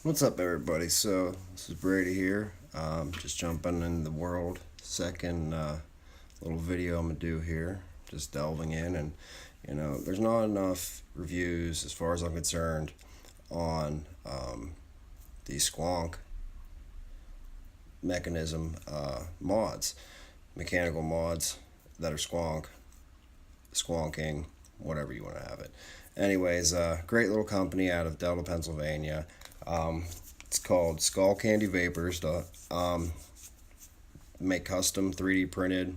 What's up, everybody? So this is Brady here. Just jumping in the world. Second little video I'm gonna do here. Just delving in, and there's not enough reviews, as far as I'm concerned, on these squonk mechanism mods, mechanical mods that are squonking, whatever you want to have it. Anyways, great little company out of Delta, Pennsylvania. It's called Squonking Device. Make custom 3D printed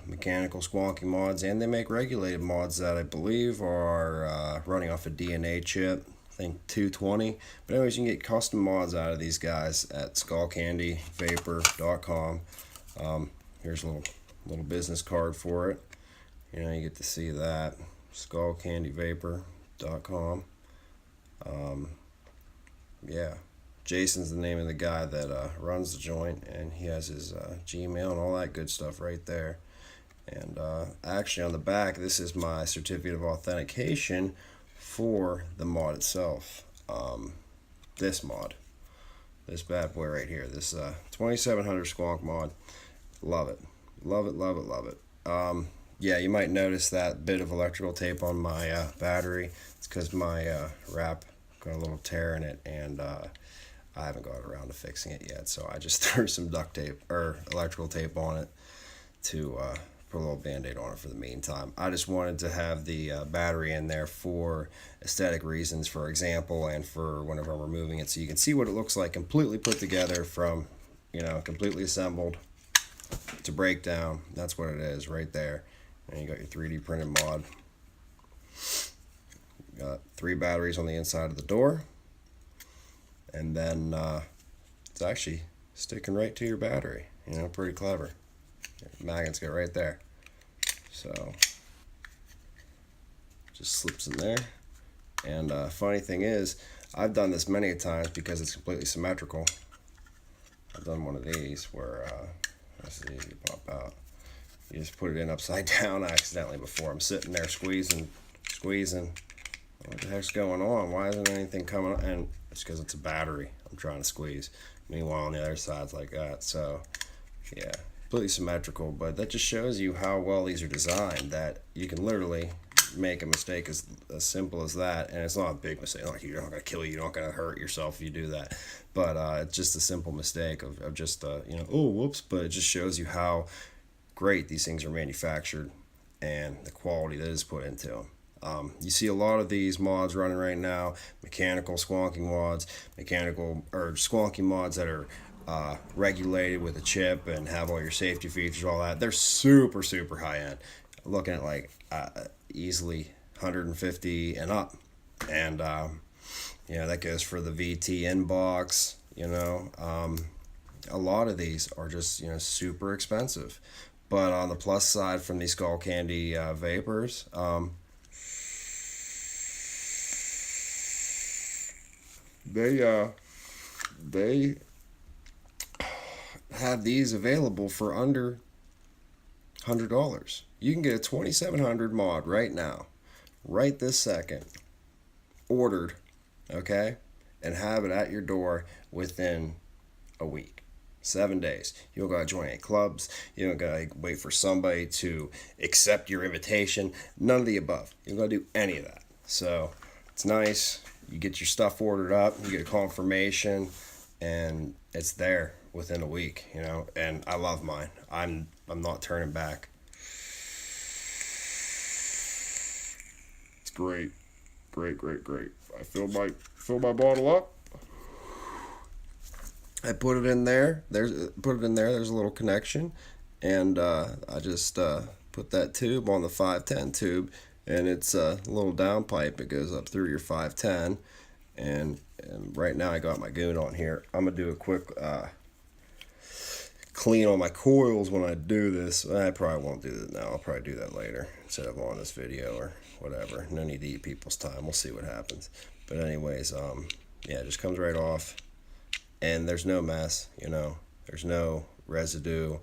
mechanical squonking mods, and they make regulated mods that I believe are running off a DNA chip. I think 220. But anyways, you can get custom mods out of these guys at squonkingdevice.com. Here's a little business card for it. You get to see that. squonkingdevice.com. Yeah, Jason's the name of the guy that runs the joint, and he has his Gmail and all that good stuff right there. And actually, on the back, this is my certificate of authentication for the mod itself. This mod, this bad boy right here, this 2700 squonk mod. Love it, love it, love it, love it. Yeah, you might notice that bit of electrical tape on my battery. It's because my wrap got a little tear in it, and I haven't got around to fixing it yet, so I just threw some duct tape or electrical tape on it to put a little band-aid on it for the meantime. I just wanted to have the battery in there for aesthetic reasons, for example, and for whenever I'm removing it, so you can see what it looks like completely put together from, completely assembled to breakdown. That's what it is right there. And you got your 3D printed mod. Got 3 batteries on the inside of the door, and then it's actually sticking right to your battery. Pretty clever. Magnets get right there, so just slips in there. And funny thing is, I've done this many times because it's completely symmetrical. I've done one of these where let's see, you pop out. You just put it in upside down accidentally before. I'm sitting there squeezing. What the heck's going on? Why isn't anything coming up? And it's because it's a battery I'm trying to squeeze. Meanwhile, on the other side's like that. So, yeah, completely symmetrical. But that just shows you how well these are designed, that you can literally make a mistake as simple as that. And it's not a big mistake. Like, you're not going to kill you. You're not going to hurt yourself if you do that. But it's just a simple mistake of just, oh, whoops. But it just shows you how great these things are manufactured and the quality that is put into them. You see a lot of these mods running right now, mechanical squonking mods, squonking mods that are regulated with a chip and have all your safety features, all that. They're super, super high end. Looking at like easily 150 and up. And, that goes for the VT inbox, a lot of these are just, super expensive. But on the plus side from these Skull Candy vapors, they have these available for under $100. You can get a 2700 mod right now, right this second, ordered, okay, and have it at your door within a week, 7 days. You don't gotta join any clubs. You don't gotta wait for somebody to accept your invitation. None of the above. You don't gotta do any of that. So it's nice. You get your stuff ordered up, you get a confirmation, and it's there within a week, and I love mine. I'm not turning back. It's great. Great. I fill my bottle up. I put it in there. There's a little connection, and I just put that tube on the 510 tube, and it's a little down pipe. It goes up through your 510, and right now I got my goon on here. I'm gonna do a quick clean on my coils when I do this. I probably won't do that now. I'll probably do that later instead of on this video or whatever. No need to eat people's time. We'll see what happens. But anyways, yeah, it just comes right off, and there's no mess. There's no residue.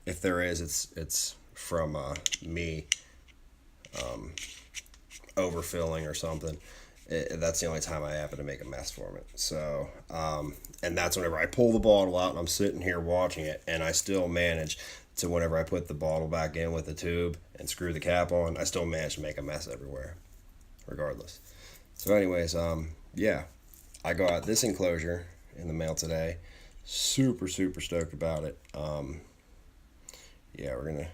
If there is, it's from me overfilling or something. That's the only time I happen to make a mess from it. So, and that's whenever I pull the bottle out and I'm sitting here watching it, and I still manage to, whenever I put the bottle back in with the tube and screw the cap on, I still manage to make a mess everywhere, regardless. So, anyways, yeah, I got this enclosure in the mail today. Super, super stoked about it. Yeah, we're gonna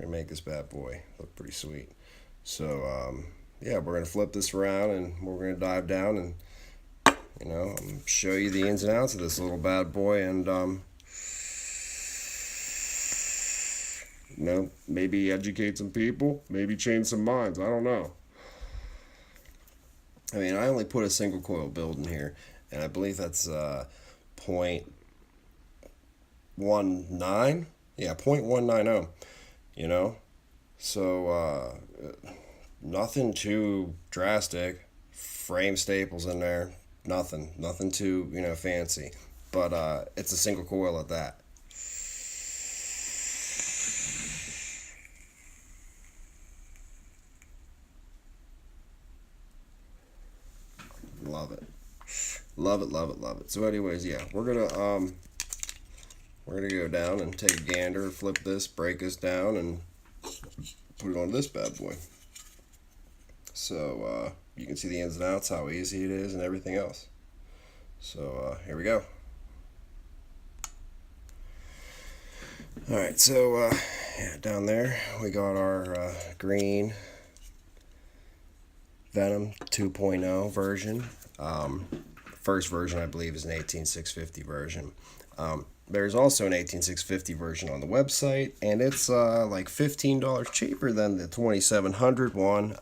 make this bad boy look pretty sweet. So, yeah, we're gonna flip this around and we're gonna dive down and show you the ins and outs of this little bad boy, and maybe educate some people, maybe change some minds. I don't know. I mean, I only put a single coil build in here, and I believe that's 0.19. Yeah, 0.190. You know, so nothing too drastic. Frame staples in there. Nothing too fancy. But it's a single coil at that. Love it. Love it, love it, love it. So anyways, yeah, we're gonna go down and take a gander, flip this, break this down, and put it on this bad boy. So you can see the ins and outs, how easy it is, and everything else. So here we go. Alright, so yeah, down there we got our green Venom 2.0 version. First version, I believe, is an 18650 version. There's also an 18650 version on the website, and it's like $15 cheaper than the 2700 one.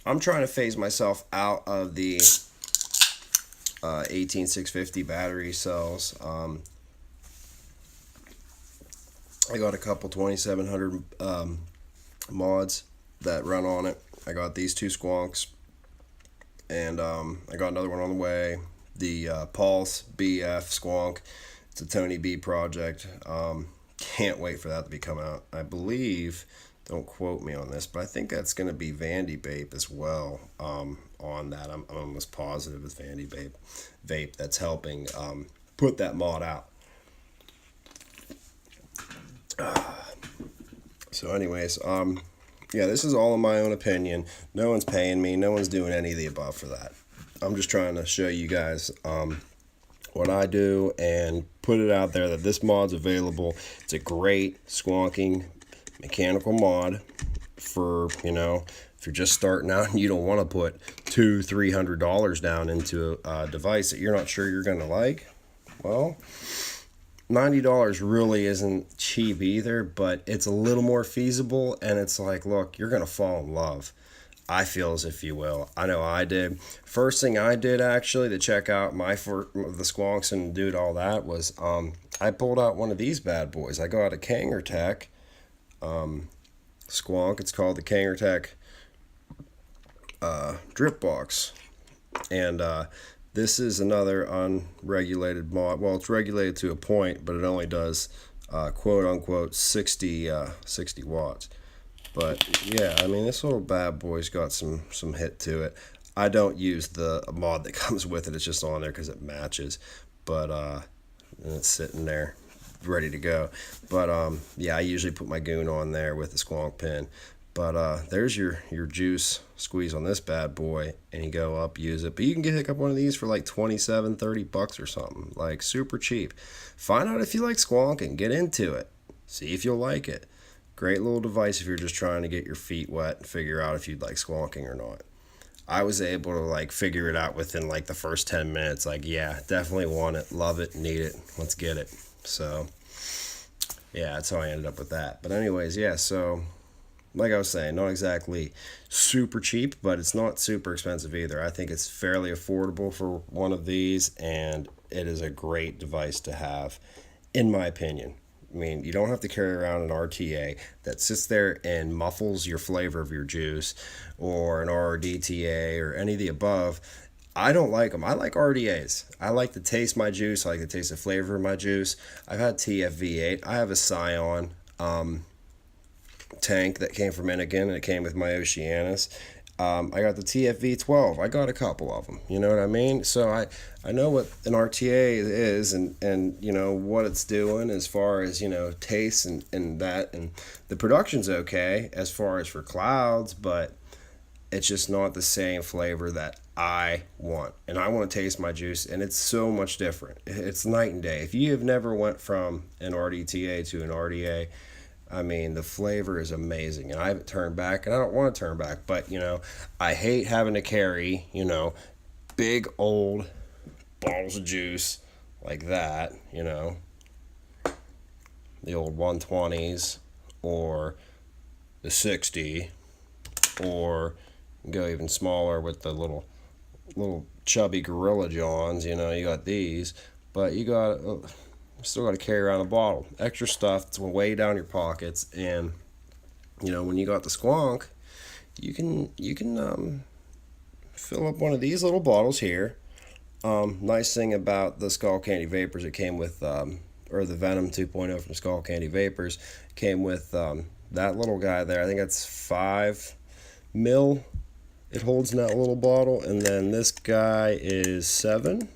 I'm trying to phase myself out of the 18650 battery cells. I got a couple 2700 mods that run on it. I got these two squonks, and I got another one on the way. The Pulse BF squonk. It's a Tony B project. Can't wait for that to be coming out. I believe, don't quote me on this, but I think that's going to be Vandy Vape as well. On that, I'm almost positive it's Vandy Vape that's helping put that mod out. So anyways, yeah, this is all in my own opinion. No one's paying me. No one's doing any of the above for that. I'm just trying to show you guys what I do and put it out there that this mod's available. It's a great squonking mechanical mod for, if you're just starting out and you don't want to put $200-$300 down into a device that you're not sure you're going to like. Well, $90 really isn't cheap either, but it's a little more feasible, and it's like, look, you're going to fall in love. I feel as if you will. I know I did. First thing I did actually to check out the squonks and do all that was I pulled out one of these bad boys. I got a Kangertech squonk. It's called the Kangertech drip box, and this is another unregulated mod. Well, it's regulated to a point, but it only does quote unquote 60 watts. But yeah, I mean, this little bad boy's got some hit to it. I don't use the mod that comes with it. It's just on there because it matches. But and it's sitting there ready to go. But yeah, I usually put my goon on there with the squonk pin. But there's your juice squeeze on this bad boy, and you go up, use it. But you can pick up one of these for like $27-$30 or something, like super cheap. Find out if you like squonking, get into it, see if you'll like it. Great little device if you're just trying to get your feet wet and figure out if you'd like squonking or not. I was able to like figure it out within like the first 10 minutes. Like, yeah, definitely want it, love it, need it, let's get it. So yeah, that's how I ended up with that. But anyways, yeah, so like I was saying, not exactly super cheap, but it's not super expensive either. I think it's fairly affordable for one of these, and it is a great device to have, in my opinion. I mean, you don't have to carry around an RTA that sits there and muffles your flavor of your juice, or an RDTA, or any of the above. I don't like them. I like RDAs. I like to taste my juice. I like to taste the flavor of my juice. I've had TFV8. I have a Scion tank that came from Innigan, and it came with my Oceanus. I got the TFV12. I got a couple of them. You know what I mean? So I know what an RTA is, and you know what it's doing as far as, you know, taste and that, and the production's okay as far as for clouds, but it's just not the same flavor that I want. And I want to taste my juice, and it's so much different. It's night and day. If you have never went from an RDTA to an RDA, I mean, the flavor is amazing, and I haven't turned back, and I don't want to turn back. But, you know, I hate having to carry, you know, big old bottles of juice like that, you know, the old 120s or the 60, or go even smaller with the little chubby Gorilla Johns. You know, you got these, but you got still got to carry around a bottle. Extra stuff that's way down your pockets, and you know when you got the Squonk, you can fill up one of these little bottles here. Nice thing about the Skull Candy Vapors, it came with or the Venom 2.0 from Skull Candy Vapors came with that little guy there. I think that's 5 mil. It holds in that little bottle, and then this guy is 7.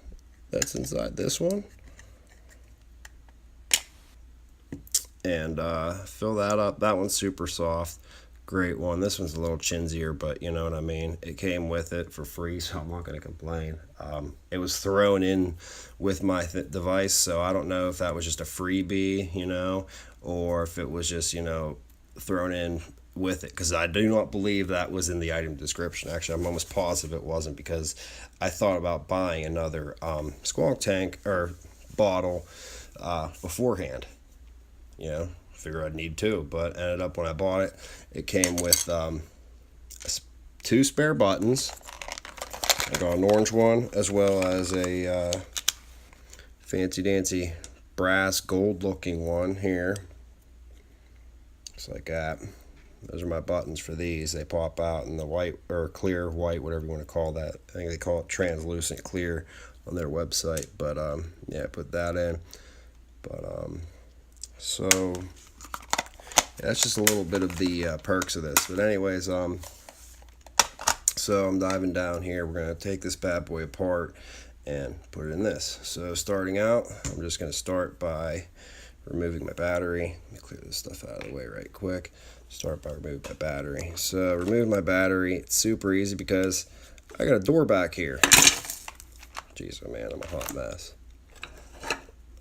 That's inside this one. And fill that up. That one's super soft. Great one. This one's a little chinsier, but you know what I mean. It came with it for free, so I'm not going to complain. It was thrown in with my device, so I don't know if that was just a freebie, you know, or if it was just, you know, thrown in with it, because I do not believe that was in the item description. Actually, I'm almost positive it wasn't, because I thought about buying another Squonk tank or bottle beforehand. You know, figure I'd need 2, but ended up when I bought it, it came with 2 spare buttons. I got an orange one as well as a fancy dancy brass gold looking one here. Just like that. Those are my buttons for these. They pop out in the white or clear white, whatever you want to call that. I think they call it translucent clear on their website. But yeah, put that in. But so yeah, that's just a little bit of the perks of this. But anyways, so I'm diving down here. We're gonna take this bad boy apart and put it in this. So starting out, I'm just gonna start by removing my battery. Let me clear this stuff out of the way right quick. Start by removing my battery. So remove my battery. It's super easy because I got a door back here. Jeez, oh man, I'm a hot mess.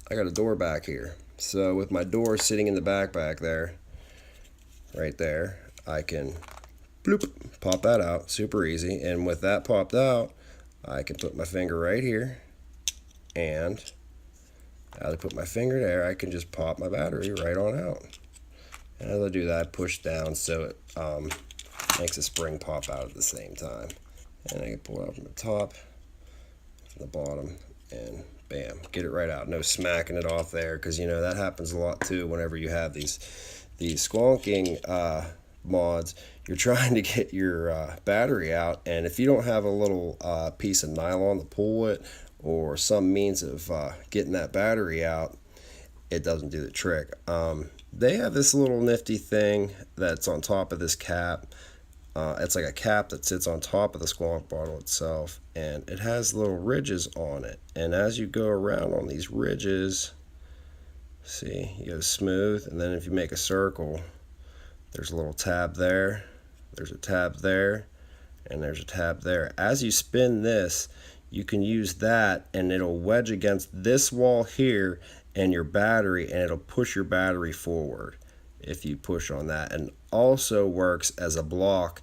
I got a door back here. So with my door sitting in the back there, right there, I can bloop, pop that out. Super easy. And with that popped out, I can put my finger right here, and as I put my finger there, I can just pop my battery right on out. And as I do that, I push down so it makes a spring pop out at the same time. And I can pull it out from the top, from the bottom, and bam, get it right out. No smacking it off there, because you know that happens a lot too whenever you have these squonking mods. You're trying to get your battery out, and if you don't have a little piece of nylon to pull it, or some means of getting that battery out, it doesn't do the trick. They have this little nifty thing that's on top of this cap. It's like a cap that sits on top of the Squonk bottle itself, and it has little ridges on it. And as you go around on these ridges, see, you go smooth, and then if you make a circle, there's a little tab there, there's a tab there, and there's a tab there. As you spin this, you can use that, and it'll wedge against this wall here and your battery, and it'll push your battery forward if you push on that. And also works as a block,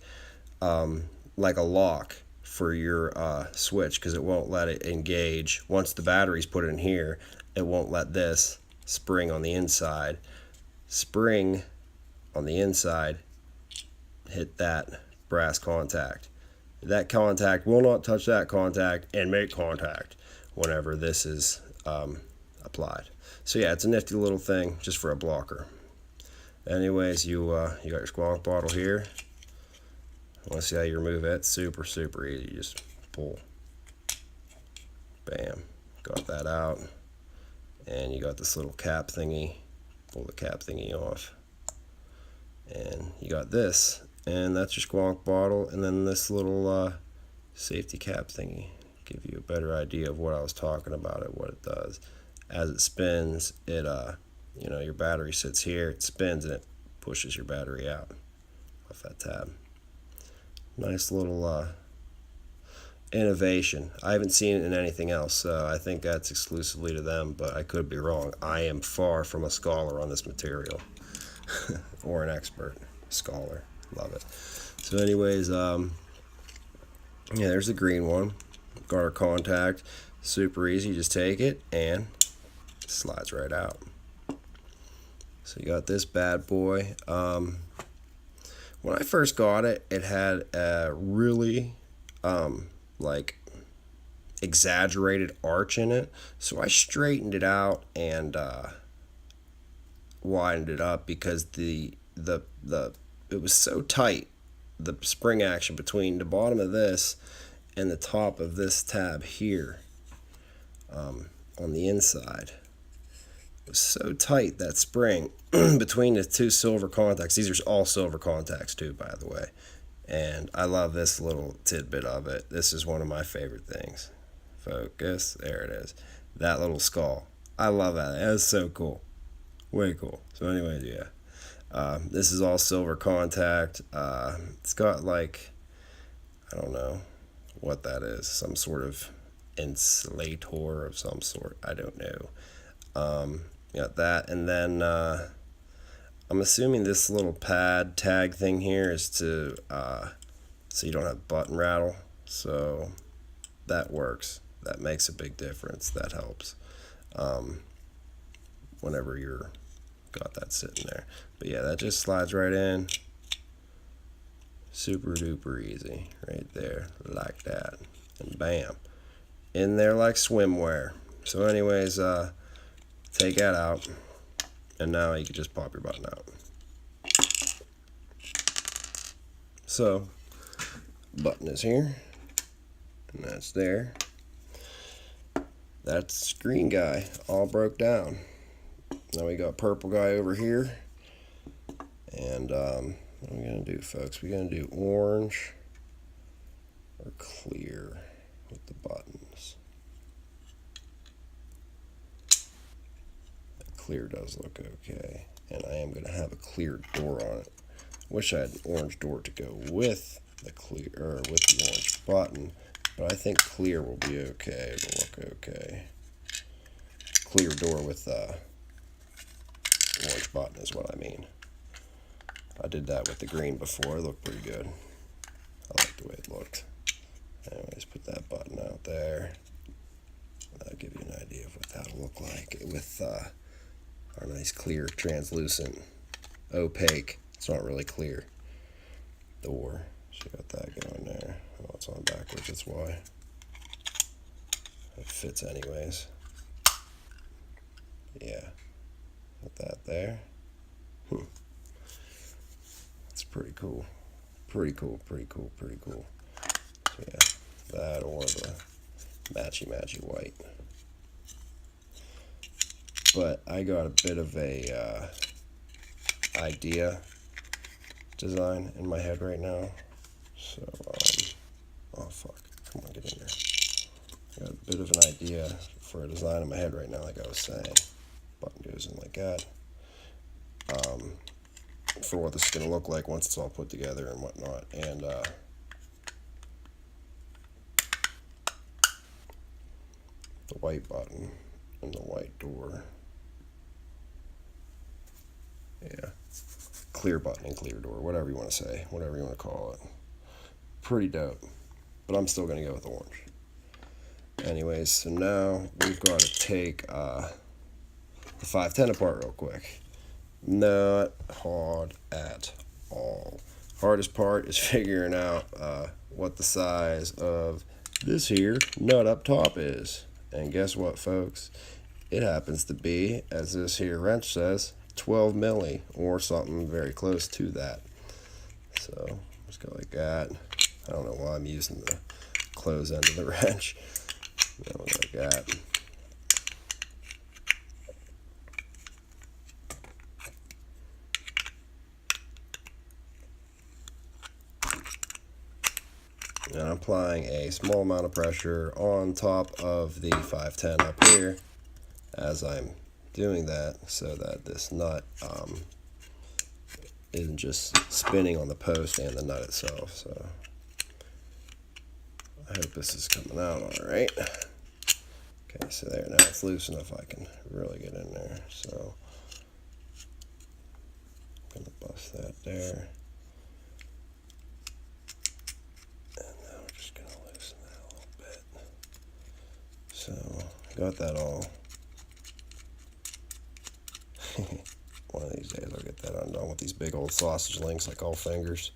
like a lock for your switch, because it won't let it engage. Once the battery's put in here, it won't let this spring on the inside hit that brass contact. That contact will not touch that contact and make contact whenever this is applied. So yeah, it's a nifty little thing just for a blocker. Anyways, you got your Squonk bottle here. I want to see how you remove it. Super easy. You just pull. Bam. Got that out. And you got this little cap thingy. Pull the cap thingy off. And you got this. And that's your squonk bottle. And then this little safety cap thingy. Give you a better idea of what I was talking about and what it does. As it spins, it you know, your battery sits here, it spins and it pushes your battery out off that tab. Nice little innovation. I haven't seen it in anything else, so I think that's exclusively to them, but I could be wrong. I am far from a scholar on this material or an expert. Scholar. Love it. So anyways, yeah, there's the green one. Got our contact. Super easy. You just take it and it slides right out. So you got this bad boy. When I first got it, it had a really like exaggerated arch in it. So I straightened it out and widened it up because the it was so tight, the spring action between the bottom of this and the top of this tab here on the inside. It was so tight, that spring between the two silver contacts. These are all silver contacts too, by the way. And I love this little tidbit of it. This is one of my favorite things. Focus, there it is. That little skull. I love that. That's so cool. Way cool. So anyways, yeah. This is all silver contact. It's got like, I don't know what that is. Some sort of insulator of some sort. I don't know. Got that. And then I'm assuming this little pad tag thing here is to so you don't have button rattle. So that works. That makes a big difference. That helps whenever you're got that sitting there. But yeah, that just slides right in. Super duper easy. Right there. Like that. And bam. In there like swimwear. So anyways, take that out. And now you can just pop your button out. So, button is here. And that's there. That's green guy. All broke down. Now we got purple guy over here. And what are we going to do, folks? We're going to do orange or clear with the buttons. Clear does look okay. And I am going to have a clear door on it. Wish I had an orange door to go with the clear, or with the orange button. But I think clear will be okay. It'll look okay. Clear door with orange button is what I mean. I did that with the green before. It looked pretty good. I like the way it looked. Anyways, put that button out there. That'll give you an idea of what that'll look like with our nice clear, translucent, opaque. It's not really clear door. So you got that going there. Oh, it's on backwards. That's why. It fits anyways. Yeah. Put that there. That's pretty cool. Pretty cool, pretty cool, pretty cool. So yeah, that or the matchy white. But I got a bit of a idea design in my head right now. So, oh fuck, come on, get in there. I got a bit of an idea for a design in my head right now, like I was saying. Button goes in like that. For what this is going to look like once it's all put together and whatnot. And the white button and the white door. Yeah. Clear button and clear door, whatever you want to say, whatever you want to call it. Pretty dope. But I'm still going to go with orange. Anyways, so now we've got to take the 510 apart real quick. Not hard at all. Hardest part is figuring out what the size of this here nut up top is. And guess what, folks? It happens to be, as this here wrench says, 12 milli or something very close to that. So just go like that. I don't know why I'm using the close end of the wrench. Go like that. And I'm applying a small amount of pressure on top of the 510 up here as I'm doing that, so that this nut isn't just spinning on the post and the nut itself. So I hope this is coming out all right. Okay, so there, now it's loose enough I can really get in there. So I'm gonna bust that there. And now we're just gonna loosen that a little bit. So got that all. One of these days I'll get that undone with these big old sausage links like all fingers.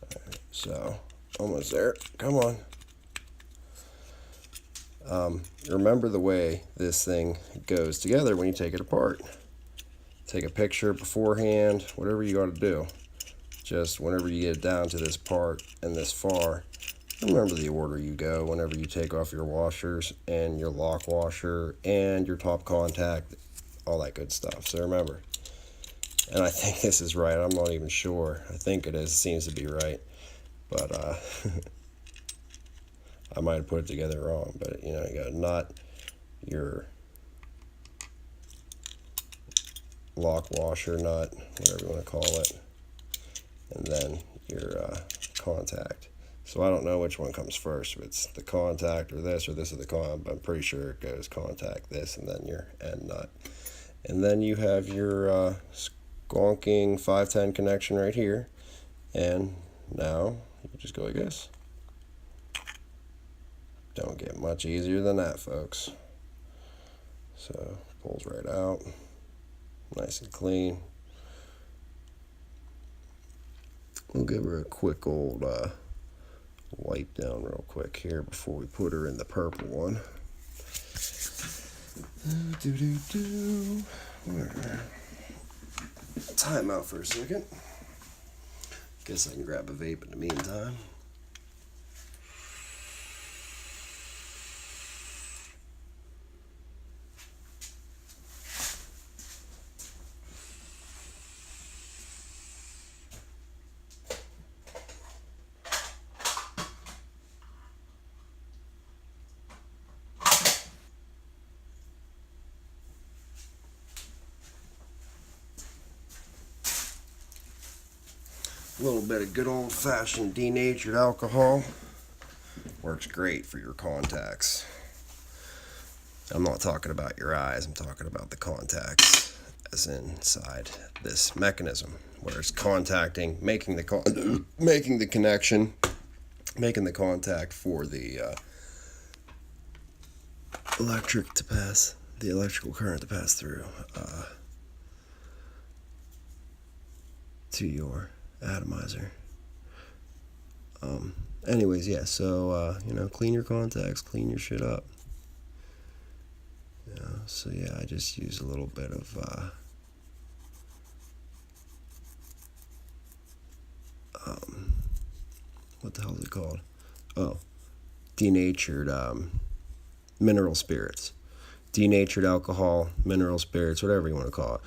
Alright, so almost there. Come on. Remember the way this thing goes together when you take it apart. Take a picture beforehand, whatever you got to do. Just whenever you get down to this part and this far, remember the order you go whenever you take off your washers and your lock washer and your top contact, all that good stuff. So remember. And I think this is right. I'm not even sure. I think it is. It seems to be right. But I might have put it together wrong. But, you know, you got a nut, your lock washer nut, whatever you want to call it, and then your contact. So I don't know which one comes first. If it's the contact or this is the con, but I'm pretty sure it goes contact, this, and then your end nut. And then you have your squonking 510 connection right here. And now you just go like this. Don't get much easier than that, folks. So pulls right out, nice and clean. We'll give her a quick old wipe down real quick here before we put her in the purple one. Time out for a second. Guess I can grab a vape in the meantime. A little bit of good old-fashioned denatured alcohol works great for your contacts. I'm not talking about your eyes, I'm talking about the contacts as inside this mechanism where it's contacting, making the making the connection, making the contact for the electrical current to pass through to your atomizer. Anyways, yeah, so you know, clean your contacts, clean your shit up. You know, so yeah, I just use a little bit of what the hell is it called? Oh, denatured mineral spirits, denatured alcohol, mineral spirits, whatever you want to call it.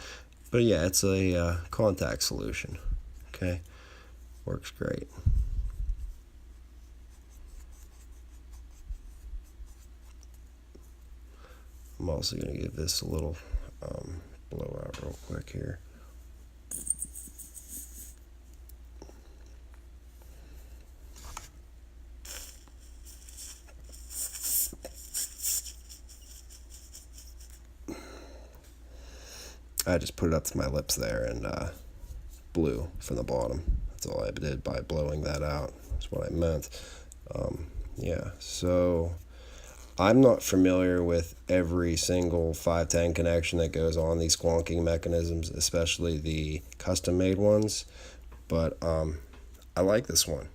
But yeah, it's a contact solution. Okay, works great. I'm also going to give this a little blowout real quick here. I just put it up to my lips there and blew from the bottom. That's all I did by blowing that out. That's what I meant. Yeah, so I'm not familiar with every single 510 connection that goes on these squonking mechanisms, especially the custom-made ones, but I like this one.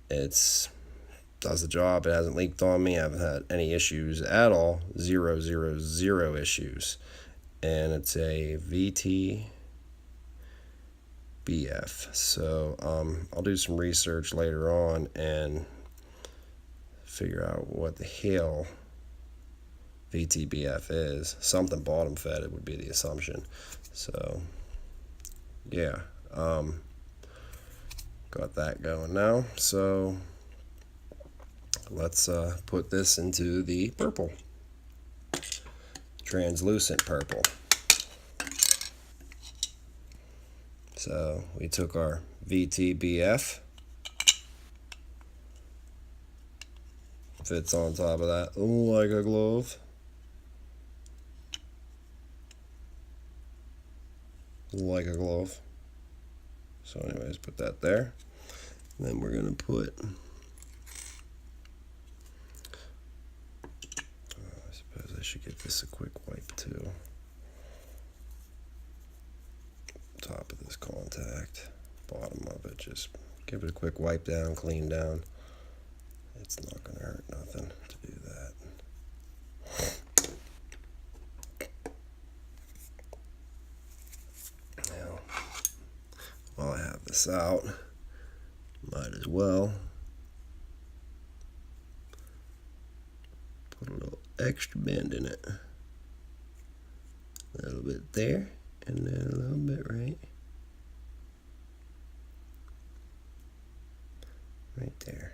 It's does the job. It hasn't leaked on me. I haven't had any issues at all. 0, 0, 0 issues. And it's a VT BF. So I'll do some research later on and figure out what the hell VTBF is. Something bottom fed, it would be the assumption. So yeah, got that going now. So let's put this into the purple, translucent purple. So we took our VTBF, fits on top of that like a glove. Like a glove. So anyways, put that there. And then we're going to put, I suppose I should give this a quick wipe too. Top of this contact, bottom of it, just give it a quick wipe down, clean down. It's not going to hurt nothing to do that. Now, while I have this out, might as well put a little extra bend in it. A little bit there, and then a little bit right there.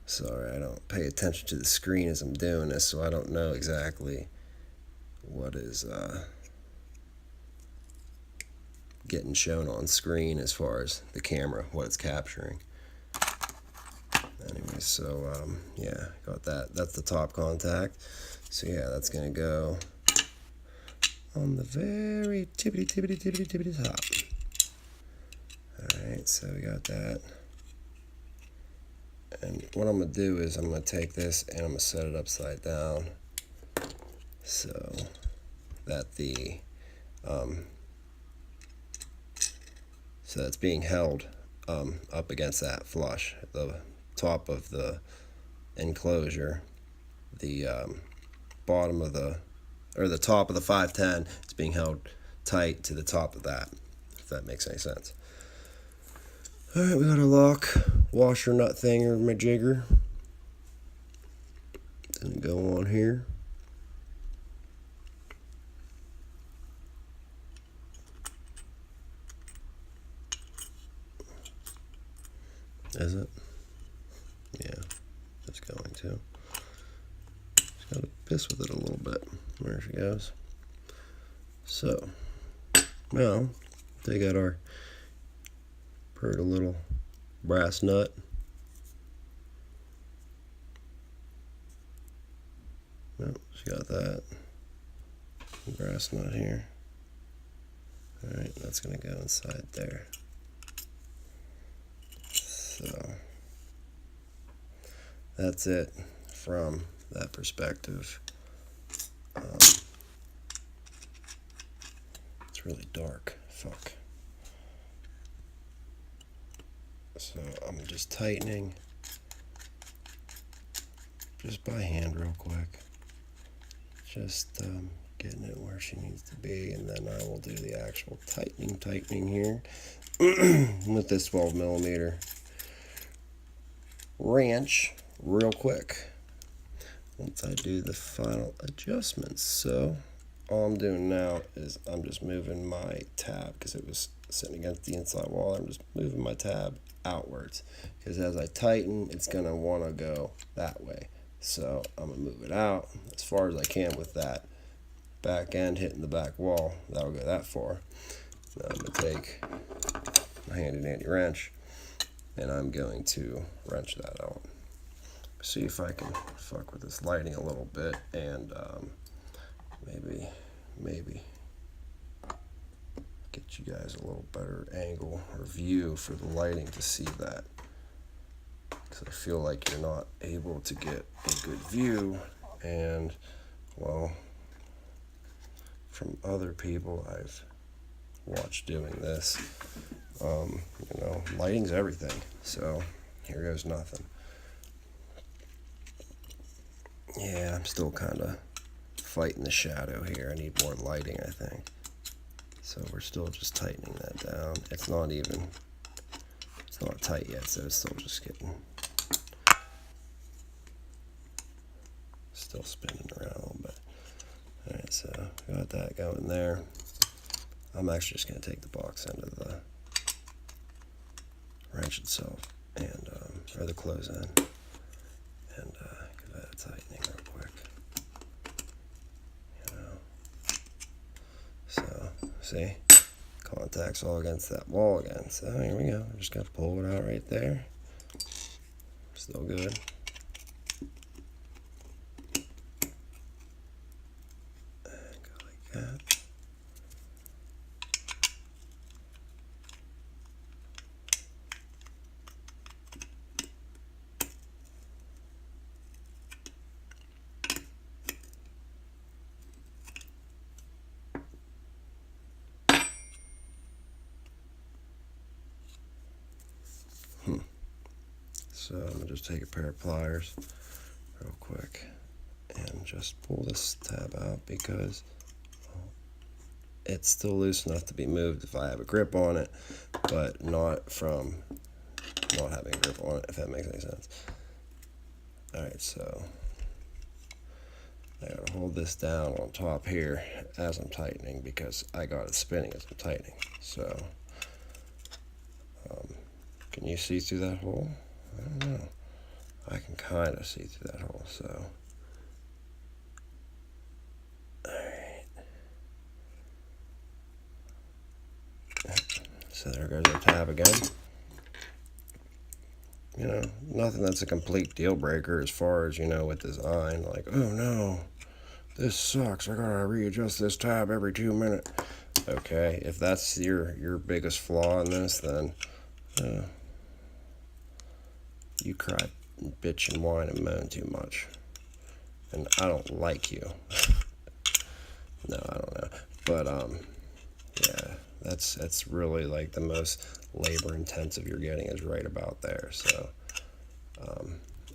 Sorry, I don't pay attention to the screen as I'm doing this, so I don't know exactly what is getting shown on screen as far as the camera, what it's capturing. Anyway, so yeah, got that. That's the top contact. So yeah, that's gonna go on the very tippity top. Alright, so we got that. And what I'm gonna do is I'm gonna take this and I'm gonna set it upside down so that the so that's being held up against that flush. The top of the enclosure, the bottom of the, or the top of the 510 is being held tight to the top of that, if that makes any sense. Alright, we got a lock washer nut thinger majigger. Gonna go on here. Is it? Yeah, it's going to. Just gotta piss with it a little bit. There she goes. So, now, take out our pretty little brass nut. Nope, she got that. Brass nut here. Alright, that's gonna go inside there. So that's it from that perspective. It's really dark. Fuck. So I'm just tightening just by hand real quick. Just getting it where she needs to be, and then I will do the actual tightening here with this 12mm wrench real quick once I do the final adjustments. So all I'm doing now is I'm just moving my tab, because it was sitting against the inside wall. I'm just moving my tab outwards, because as I tighten, it's going to want to go that way. So I'm going to move it out as far as I can with that back end hitting the back wall. That'll go that far. Now I'm going to take my handy dandy wrench, and I'm going to wrench that out. See if I can fuck with this lighting a little bit, and maybe get you guys a little better angle or view for the lighting to see that. Because I feel like you're not able to get a good view, and well, from other people I've watched doing this, you know, lighting's everything. So here goes nothing. Yeah, I'm still kind of fighting the shadow here. I need more lighting, I think. So we're still just tightening that down. It's not tight yet, so it's still just getting, still spinning around a little bit. Alright, so got that going there. I'm actually just going to take the box end of the wrench itself, and or the close end, see, contacts all against that wall again. So here we go. Just got to pull it out right there. Still good. And go like that. So I'm going to just take a pair of pliers real quick and just pull this tab out because it's still loose enough to be moved if I have a grip on it, but not from not having a grip on it, if that makes any sense. Alright, so I gotta hold this down on top here as I'm tightening because I got it spinning as I'm tightening. So, can you see through that hole? I don't know. I can kind of see through that hole, so. Alright. So there goes our tab again. You know, nothing that's a complete deal breaker as far as, you know, with design. Like, oh no, this sucks. I gotta readjust this tab every 2 minutes. Okay, if that's your biggest flaw in this, then you cry, bitch, and whine and moan too much. And I don't like you. No, I don't know. But, yeah, that's really like the most labor intensive you're getting is right about there. So,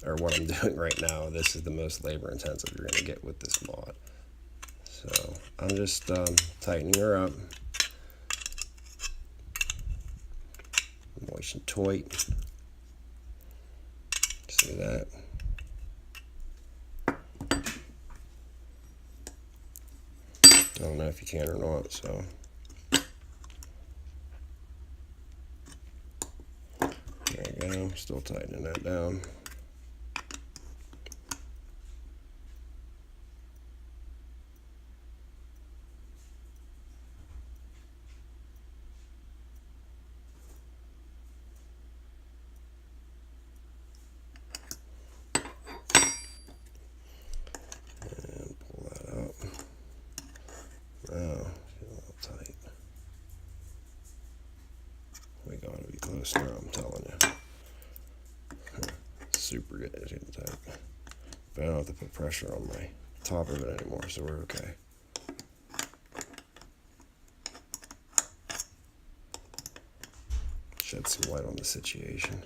or what I'm doing right now, this is the most labor intensive you're going to get with this mod. So, I'm just tightening her up. Moist and tight. See that? I don't know if you can or not, so. There you go, still tightening that down. And pull that out. Now, a little tight. We gotta be close now, I'm telling you. Super good, it's getting tight. But I don't have to put pressure on my top of it anymore, so we're okay. Shed some light on the situation.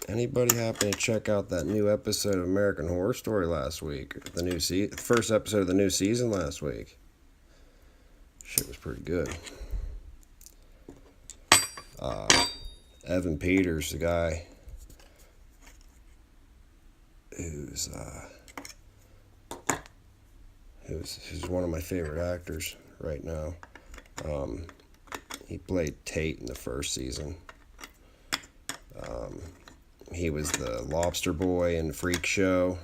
Anybody happen to check out that new episode of American Horror Story last week? The first episode of the new season last week. Shit was pretty good. Evan Peters, the guy who's one of my favorite actors right now. He played Tate in the first season. He was the lobster boy in Freak Show.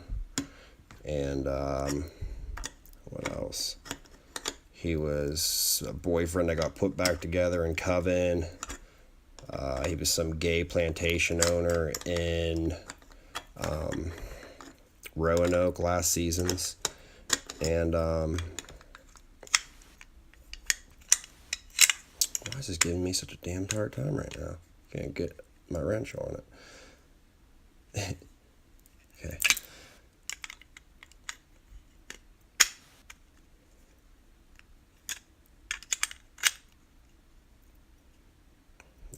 And what else? He was a boyfriend that got put back together in Coven. He was some gay plantation owner in Roanoke last seasons. And why is this giving me such a damn hard time right now? Can't get my wrench on it. Okay.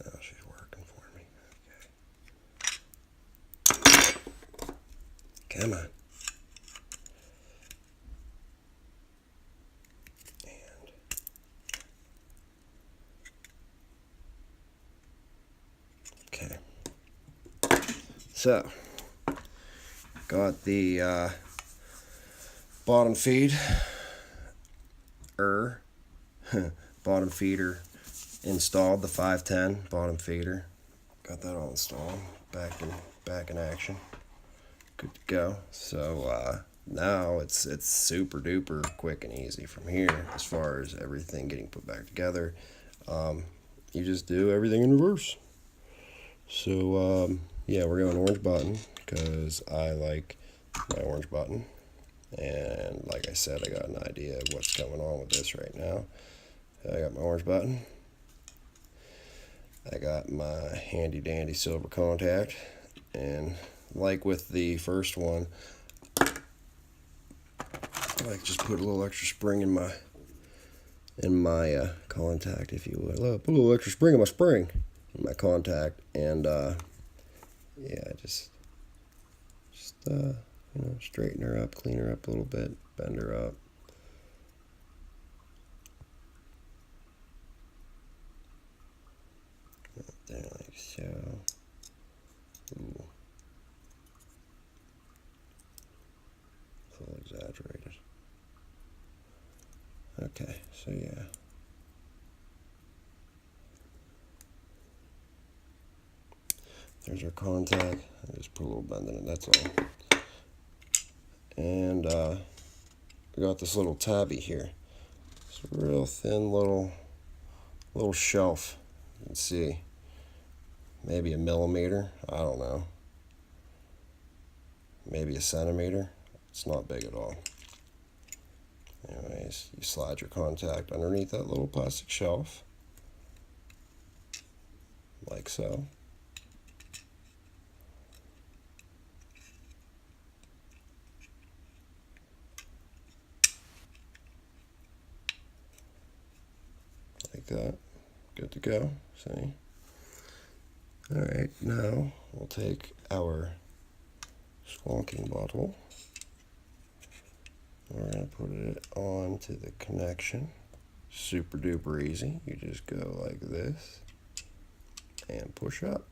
Now she's working for me. Okay. Come on. Okay. So, got the bottom feed, bottom feeder installed, the 510 bottom feeder. got that all installed, back in action, good to go. So now it's super duper quick and easy from here as far as everything getting put back together. You just do everything in reverse. So yeah, we're going orange button because I like my orange button, and like I said, I got an idea of what's going on with this right now. I got my orange button, I got my handy dandy silver contact, and like with the first one, I like just put a little extra spring in my contact, if you would. Put a little extra spring in my contact, and yeah, just straighten her up, clean her up a little bit, bend her up. There, like so. Ooh. It's a little exaggerated. Okay, so yeah. There's our contact. I just put a little bend in it, that's all. And we got this little tabby here. It's a real thin little shelf. You can see. Maybe a millimeter, I don't know. Maybe a centimeter. It's not big at all. Anyways, you slide your contact underneath that little plastic shelf, like so. Like that. Good to go. See? Alright, now we'll take our squonking bottle. We're going to put it onto the connection. Super duper easy. You just go like this and push up,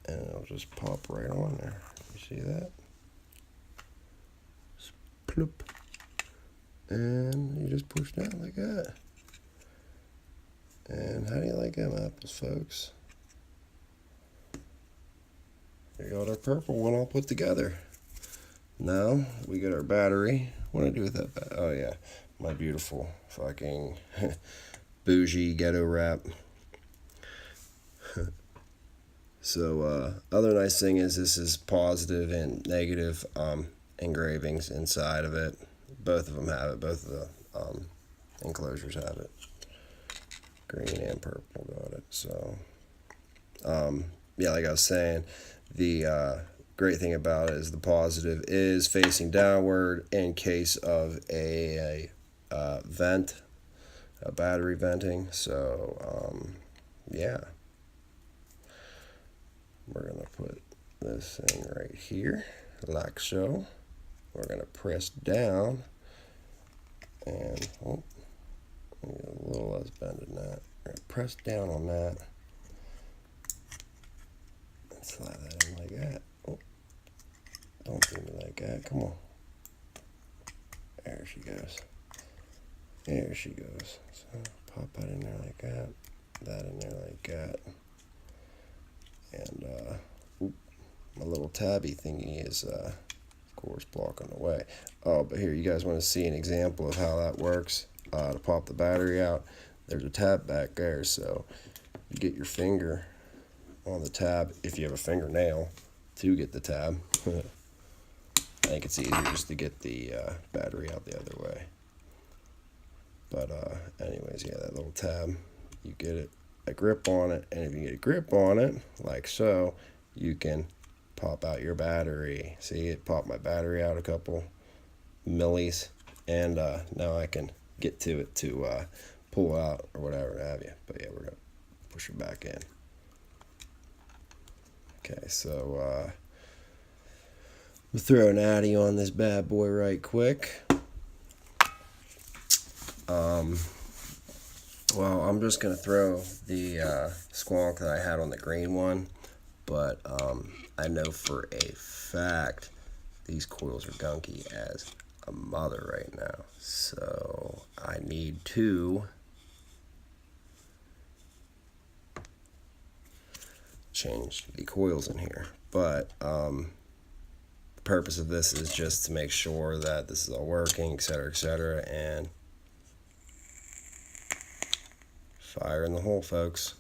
and it'll just pop right on there. You see that? Just plop. And you just push down like that. And how do you like them apples, folks? We got our purple one all put together. Now we got our battery. What do I do with that battery? Oh yeah, my beautiful fucking bougie ghetto wrap. So other nice thing is this is positive and negative engravings inside of it. Both of them have it. Both of the enclosures have it. Green and purple got it. So yeah, like I was saying, the great thing about it is the positive is facing downward in case of a vent, a battery venting. So yeah, we're gonna put this thing right here like so. We're gonna press down, and a little less bend than that. We're gonna press down on that and slide that in like that. Oh, don't do me like that. Come on. There she goes. There she goes. So pop that in there like that. That in there like that. And my little tabby thingy is of course blocking the way. Oh, but here, you guys want to see an example of how that works? To pop the battery out, there's a tab back there, so you get your finger on the tab, if you have a fingernail, to get the tab. I think it's easier just to get the battery out the other way. But anyways, yeah, that little tab, you get a grip on it, and if you get a grip on it, like so, you can pop out your battery. See, it popped my battery out a couple millis, and now I can get to it to pull out or whatever have you. But yeah, we're gonna push it back in. Okay, so we'll throw an addy on this bad boy right quick. Well, I'm just gonna throw the squonk that I had on the green one, but I know for a fact these coils are gunky as a mother right now, so I need to change the coils in here. But the purpose of this is just to make sure that this is all working, etc., and fire in the hole, folks.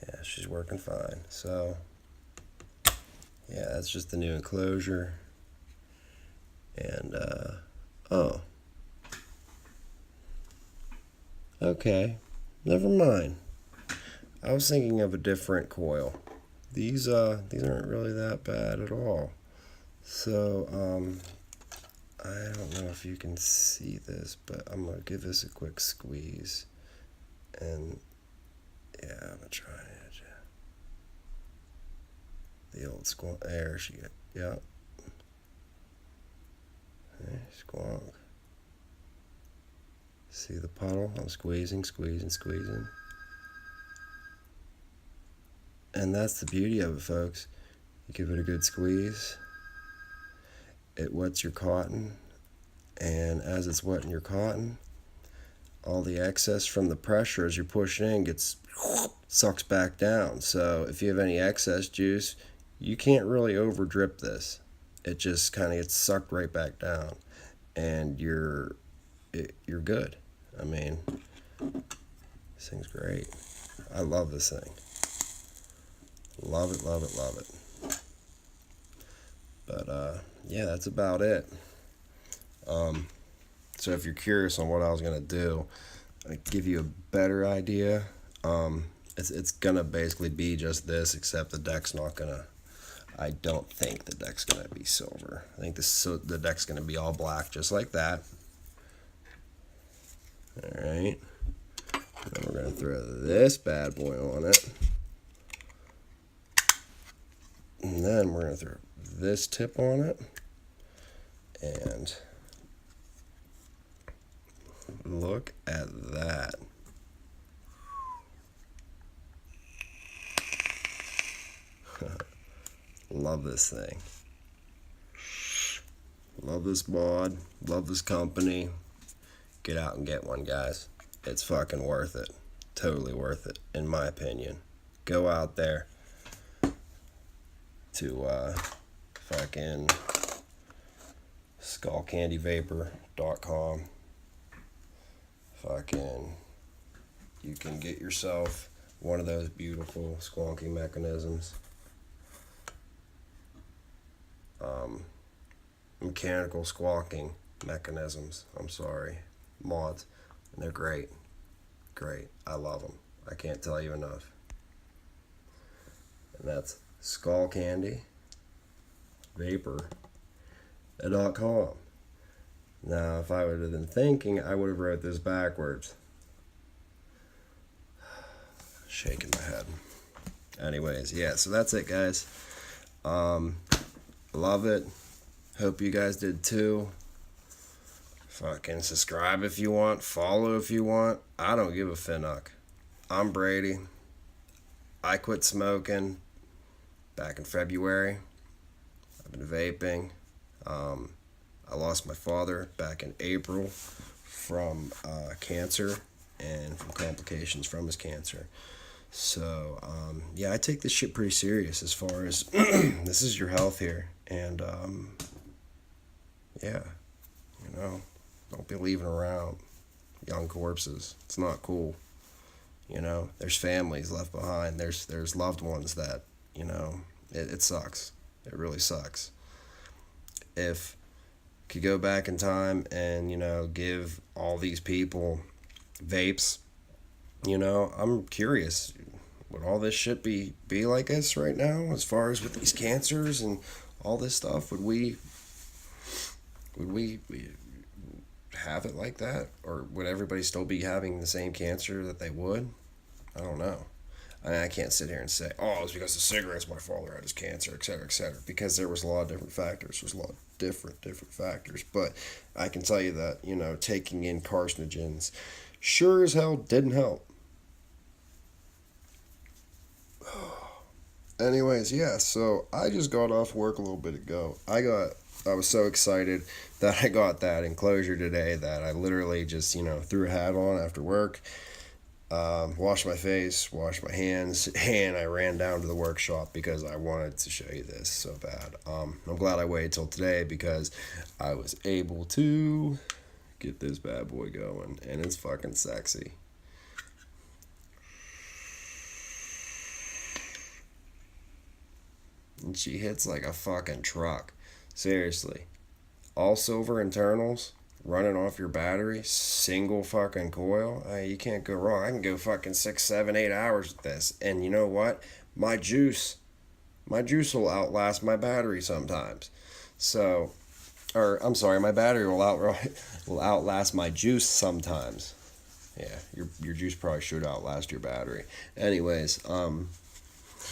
Yeah, she's working fine. So, yeah, that's just the new enclosure. And, oh. Okay, never mind. I was thinking of a different coil. These aren't really that bad at all. So, I don't know if you can see this, but I'm gonna give this a quick squeeze. And yeah, I'm gonna try it. The old squonk. There she get. Yeah. Hey, squonk. See the puddle? I'm squeezing. And that's the beauty of it, folks. You give it a good squeeze. It wets your cotton. And as it's wetting your cotton, all the excess from the pressure as you're pushing in gets sucks back down. So if you have any excess juice, you can't really over drip this. It just kind of gets sucked right back down, and you're good. I mean, this thing's great. I love this thing. Love it. But yeah, that's about it. So if you're curious on what I was gonna do, I give you a better idea. It's gonna basically be just this, except the deck's not gonna. I don't think the deck's gonna be silver. I think the deck's gonna be all black, just like that. All right. Then we're gonna throw this bad boy on it, and then we're gonna throw this tip on it, and look at that. Love this thing. Love this mod. Love this company. Get out and get one, guys. It's fucking worth it. Totally worth it, in my opinion. Go out there to fucking skullcandyvapor.com. Fucking, you can get yourself one of those beautiful squonking mechanisms. Mechanical squawking mechanisms. I'm sorry, mods, and they're great. I love them. I can't tell you enough. And that's squallcandyvapor.com. Now, if I would have been thinking, I would have wrote this backwards. Shaking my head. Anyways, yeah, so that's it, guys. Love it. Hope you guys did too. Fucking subscribe if you want. Follow if you want. I don't give a finnuck. I'm Brady. I quit smoking back in February. I've been vaping. I lost my father back in April from cancer and from complications from his cancer. So, yeah, I take this shit pretty serious as far as this is your health here. And, yeah, you know, don't be leaving around young corpses. It's not cool. You know, there's families left behind. There's loved ones that, you know, it sucks. It really sucks. If I could go back in time and, you know, give all these people vapes, you know, I'm curious. Would all this shit be like this right now as far as with these cancers and all this stuff? Would we have it like that? Or would everybody still be having the same cancer that they would? I don't know. I mean, I can't sit here and say, oh, it's because of cigarettes my father had his cancer, et cetera, because there was a lot of different factors. There's a lot of different factors. But I can tell you that, you know, taking in carcinogens sure as hell didn't help. Anyways, yeah, so I just got off work a little bit ago. I was so excited that I got that enclosure today that I literally just, you know, threw a hat on after work Washed my face, washed my hands, and I ran down to the workshop because I wanted to show you this so bad. I'm glad I waited till today because I was able to get this bad boy going, and it's fucking sexy. And she hits like a fucking truck. Seriously. All silver internals, running off your battery, single fucking coil. You can't go wrong. I can go fucking 6, 7, 8 hours with this. And you know what? My juice will outlast my battery sometimes. So, or I'm sorry, my battery will outlast my juice sometimes. Yeah, your juice probably should outlast your battery. Anyways,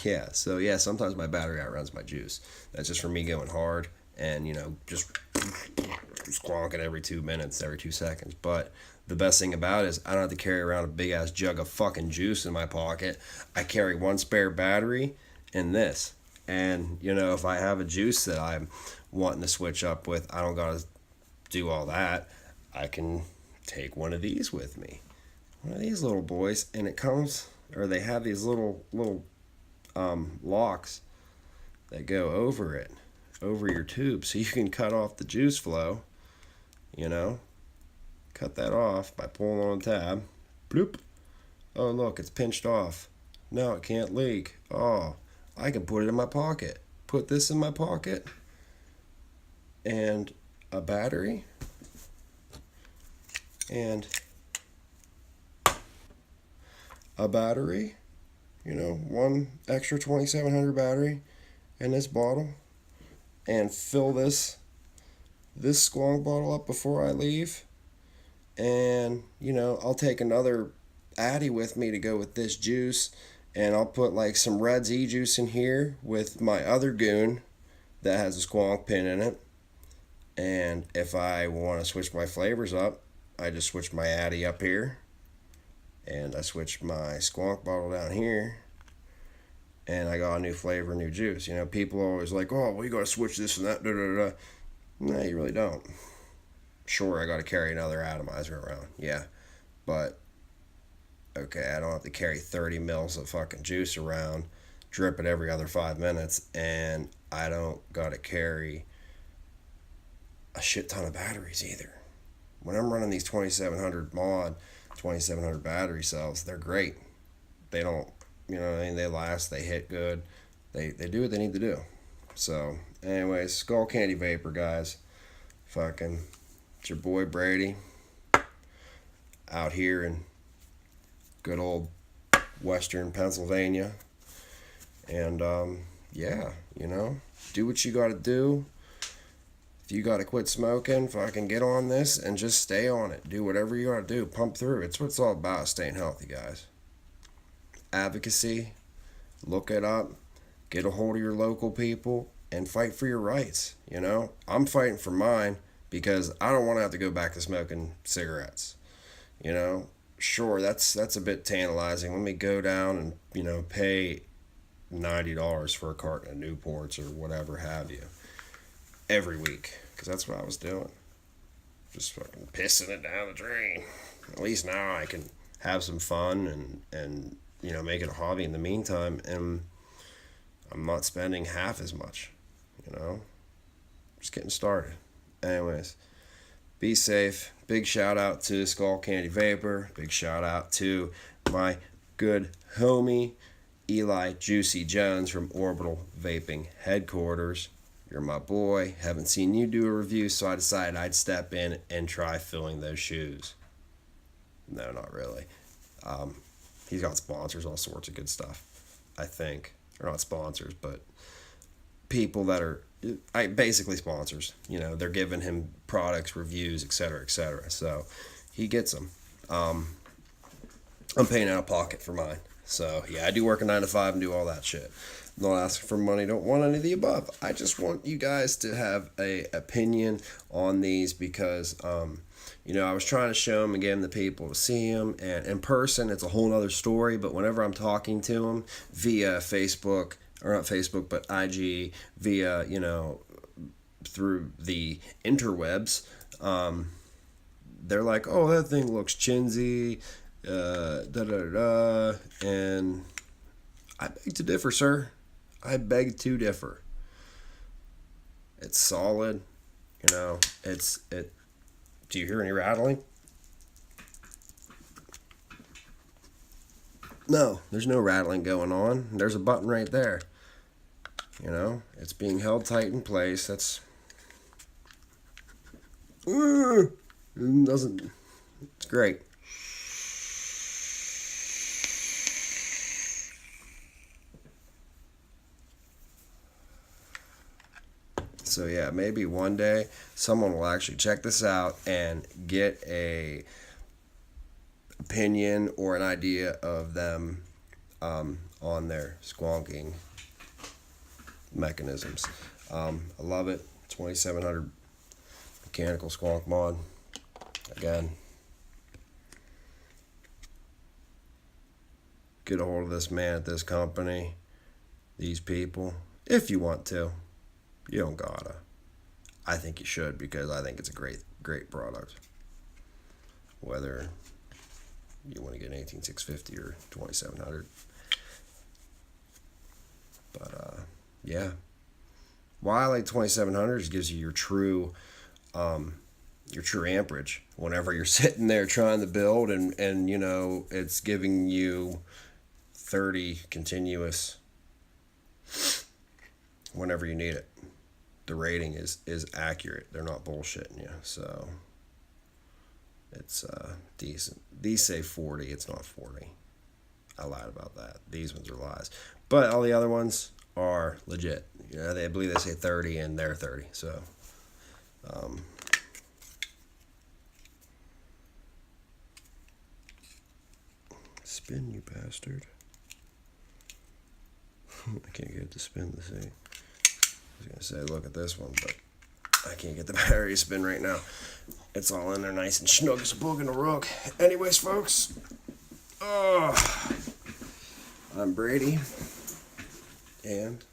yeah, so yeah, sometimes my battery outruns my juice. That's just for me going hard and, just squonking every 2 minutes, every 2 seconds. But the best thing about it is I don't have to carry around a big ass jug of fucking juice in my pocket. I carry one spare battery and this. And, if I have a juice that I'm wanting to switch up with, I don't gotta do all that. I can take one of these with me. One of these little boys, and it comes, or they have these little locks that go over it, over your tube, so you can cut off the juice flow. Cut that off by pulling on a tab. Bloop. Oh, look, it's pinched off. No, it can't leak. Oh, I can put it in my pocket. Put this in my pocket. And a battery. And a battery. One extra 2700 battery in this bottle. And fill this squonk bottle up before I leave. And, I'll take another Addy with me to go with this juice. And I'll put like some Red's E-juice in here with my other goon that has a squonk pin in it. And if I want to switch my flavors up, I just switch my Addy up here. And I switch my squonk bottle down here. And I got a new flavor, new juice. People are always like, oh, well, you got to switch this and that. Da, da, da. No, you really don't. Sure, I got to carry another atomizer around. Yeah. But okay, I don't have to carry 30 mils of fucking juice around, drip it every other 5 minutes, and I don't gotta carry a shit ton of batteries either. When I'm running these 2700 battery cells, they're great. They don't, they last, they hit good, they do what they need to do. So, anyways, Skull Candy Vapor, guys. Fucking, it's your boy Brady out here in good old Western Pennsylvania. And yeah, do what you gotta do. If you gotta quit smoking, fucking get on this and just stay on it. Do whatever you gotta do. Pump through. It's what it's all about, staying healthy, guys. Advocacy, look it up, get a hold of your local people, and fight for your rights. I'm fighting for mine because I don't want to have to go back to smoking cigarettes. Sure, that's a bit tantalizing. Let me go down and pay $90 for a carton of Newports or whatever have you every week, because that's what I was doing, just fucking pissing it down the drain. At least now I can have some fun and make it a hobby in the meantime, and I'm not spending half as much. Just getting started. Anyways, be safe. Big shout out to Skull Candy Vapor. Big shout out to my good homie Eli Juicy Jones from Orbital Vaping Headquarters. You're my boy. Haven't seen you do a review, so I decided I'd step in and try filling those shoes. No, not really. He's got sponsors, all sorts of good stuff, I think. Or not sponsors, but people that are basically sponsors. They're giving him products, reviews, etc., etc. So he gets them. I'm paying out of pocket for mine. So yeah, I do work a 9 to 5 and do all that shit. Not asking for money, don't want any of the above. I just want you guys to have a opinion on these because I was trying to show them and get them to people to see them, and in person it's a whole other story. But whenever I'm talking to them via Facebook, or not Facebook, but IG, via through the interwebs, they're like, oh, that thing looks chinsy, Da da da. And I beg to differ, sir. I beg to differ. It's solid. You know, it. Do you hear any rattling? No, there's no rattling going on. There's a button right there. You know, it's being held tight in place. That's it doesn't. It's great. So yeah, maybe one day someone will actually check this out and get a opinion or an idea of them on their squonking mechanisms. I love it. 2700 mechanical squonk mod. Again, get a hold of this man at this company, these people, if you want to. You don't gotta. I think you should because I think it's a great product. Whether you want to get an 18650 or 2700. But yeah. Why I like 2700 is gives you your true amperage whenever you're sitting there trying to build and you know it's giving you 30 continuous whenever you need it. The rating is accurate. They're not bullshitting you. So it's decent. These say 40. It's not 40. I lied about that. These ones are lies. But all the other ones are legit. You know, I believe they say 30 and they're 30. So spin, you bastard. I can't get it to spin the same. I was going to say, look at this one, but I can't get the battery to spin right now. It's all in there nice and snug as a bug in a rug. Anyways, folks, I'm Brady, and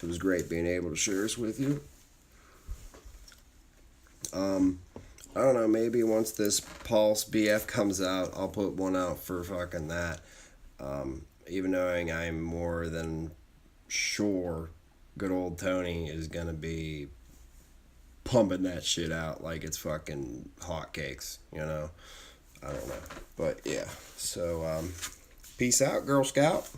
it was great being able to share this with you. I don't know, maybe once this Pulse BF comes out, I'll put one out for fucking that. Even knowing I'm more than sure good old Tony is gonna be pumping that shit out like it's fucking hotcakes, you know? I don't know. But yeah, so peace out, Girl Scout.